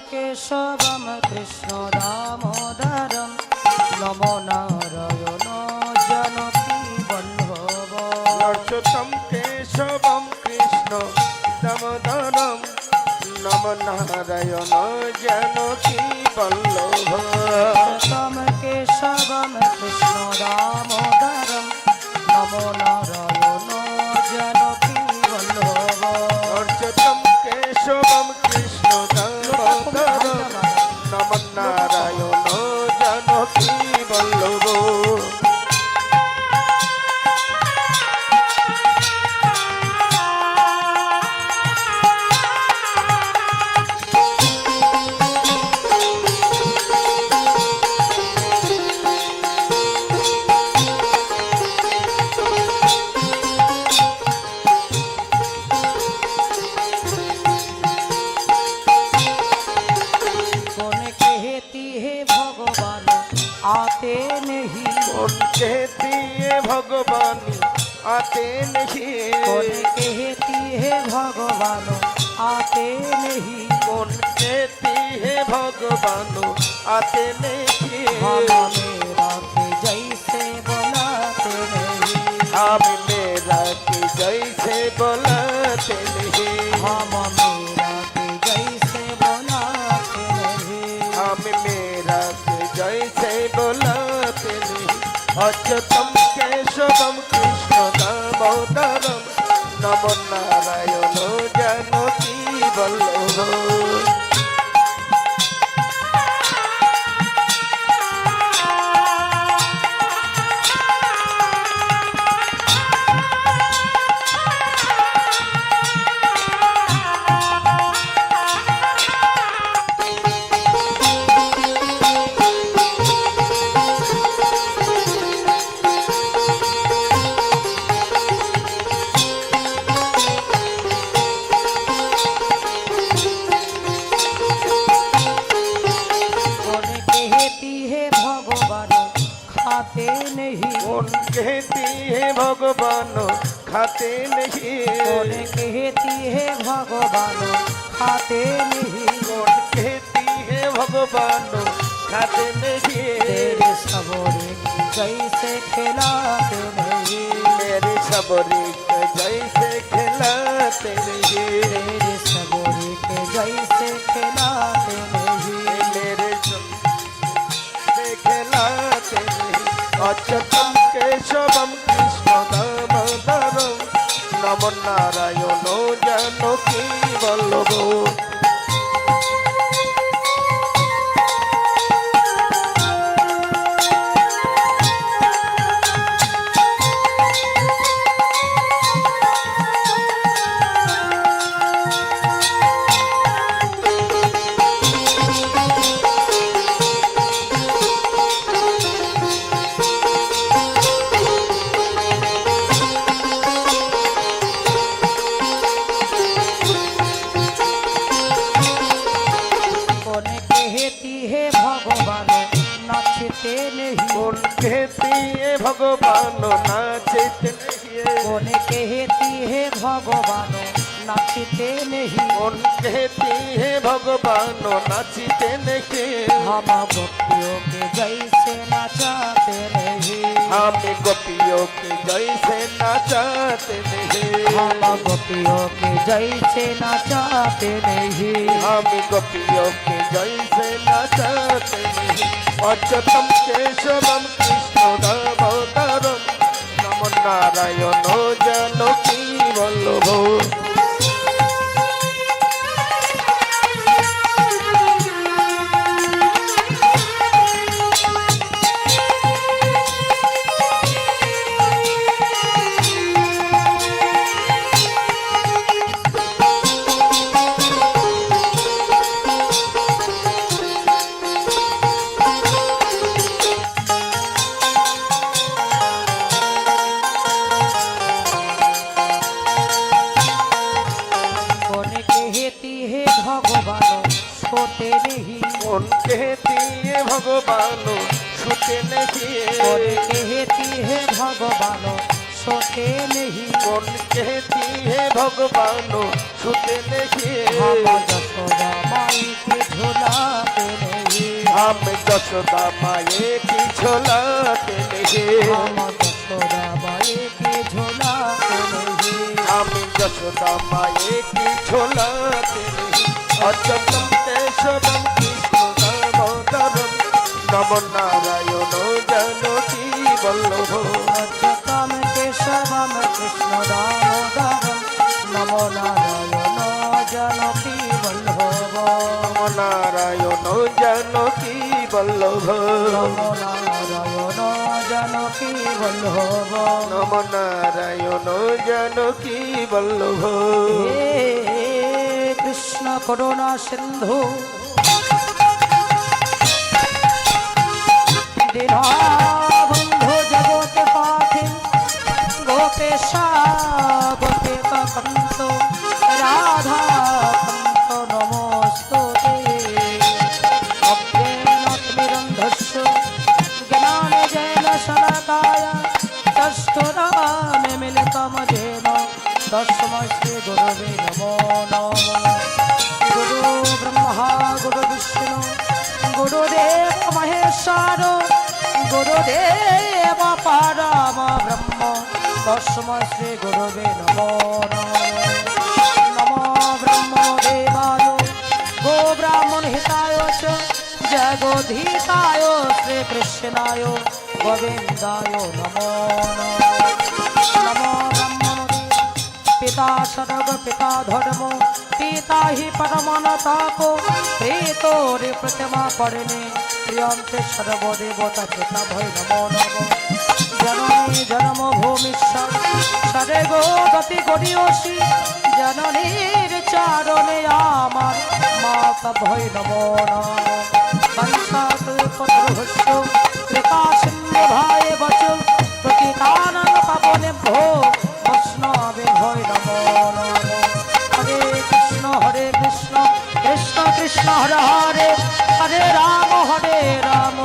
केशवं कृष्ण दामोदरं नमो नारायण जानकी वल्लभ अच्युतं केशवं कृष्ण दामोदरं नमो नारायण जानकी वल्लभ अच्युतं केशवं कृष्ण दामोदरं नमो नारायण जानकी वल्लभ अच्युतं केशवं कृष्ण दामोदरं नमो नारायण जानकी वल्लभ आते नहीं कौन कहती है भगवान आते नहीं कौन कहती है भगवान आते नहीं कौन कहती है भगवान आते नहीं हम मेरा के जैसे बुलाते नहीं हम मेरा के जैसे बुलाते नहीं हम मेरा के जैसे बुलाते नहीं हम मेरा के जैसे बुलाते नहीं अच्युतं केशवं कृष्ण दामोदरं नमो नारायण जानकी वल्लभ खाते नहीं कौन कहती है भगवान खाते नहीं कौन कहती है भगवान खाते नहीं कौन कहती है भगवान खाते नहीं तेरे सबोरे जैसे खिलाते नहीं मेरे सबरी के जैसे खिलाते नहीं तेरे सबोरे के जैसे खिलाते नहीं मेरे से खिलाते नहीं अच्युतं केशवं कृष्ण दामोदरं नमो नारायण जानकी वल्लभ नाचते नहीं कौन कहती है भगवान नाचते नहीं कौन कहती है भगवान नाचते नहीं कौन कहती है भगवान नाचते नहीं हम गोपियों के जैसे नाचाते नहीं हम गोपियों के जैसे नाचाते नहीं हम गोपियों के जैसे नाचाते नहीं हम गोपियों के जैसे नाचाते नहीं अच्युतं केशवं कृष्ण दामोदरं नमो नारायण जानकी वल्लभ सोते नहीं कौन कहती है भगवान सोते नहीं कौन कहती है भगवान सोते नहीं कौन कहती है भगवान सोते नहीं हम जसोदा माई के झोली আমি যশোদা মায়ে কি ঝোলা তেলে হে আমার যশোদা মায়ে কি ঝোলা তেলে আমি যশোদা মায়ে কি ঝোলা তেলে অচ্যুতম কেশবম কৃষ্ণ দামোদরম নম নারায়ণ জানকী বল্লভ অচ্যুতম কেশবম কৃষ্ণ দামোদরম নমো নারায়ণ জানকী বল্লভ নম নারায়ণ জানকী বল্লভ নমো নারায়ণ জানকী বল্লভ নম নারায়ণ জানকী বল্লভ হে কৃষ্ণ করুণা সিন্ধু দীনবন্ধু জগতে পাথি গোপেশা গোপিকান্ত রাধা কান্ত নমস্তুতে অজ্ঞানতিমিরন্ধস্য জ্ঞানাঞ্জনা শলাকায় চক্ষুরামে মিলিতম যেন তস্मै শ্রী গুরবে নমো নমঃ গুরু ব্রহ্মা গুরু বিষ্ণু গুরুদেব মহেশ্বর গুরুদেব পরম ব্রহ্ম তস্मै শ্রী গুরবে নমো নমঃ নমো ব্রহ্মদেবায় গো ব্রাহ্মণ হিতায় চ জগদ্ধিতায় শ্রীকৃষ্ণায় গোবিন্দায় নমো নমঃ নমো ব্রহ্মণদেব পিতা সর্ব পিতা ধর্ম পিতা হি পরমানতাপো প্রেতো রে প্রতিমা পড়নে প্রিয়ন্তে সর্বদেবতা পিতা ভৈ নমো নমঃ জননী জন্ম ভূমিশ্বর সরে গো গতি গরিয়সী জননীর চরণে আমার মাতা ভৈ নমো নমঃ পঞ্চাত পত্রহস্য কৃপা সিন্ধু ভাই বচ প্রতিকানন পাবনে ভো বৈষ্ণবে ভৈ নমো নমঃ হরে কৃষ্ণ কৃষ্ণ কৃষ্ণ হরে হরে হরে রাম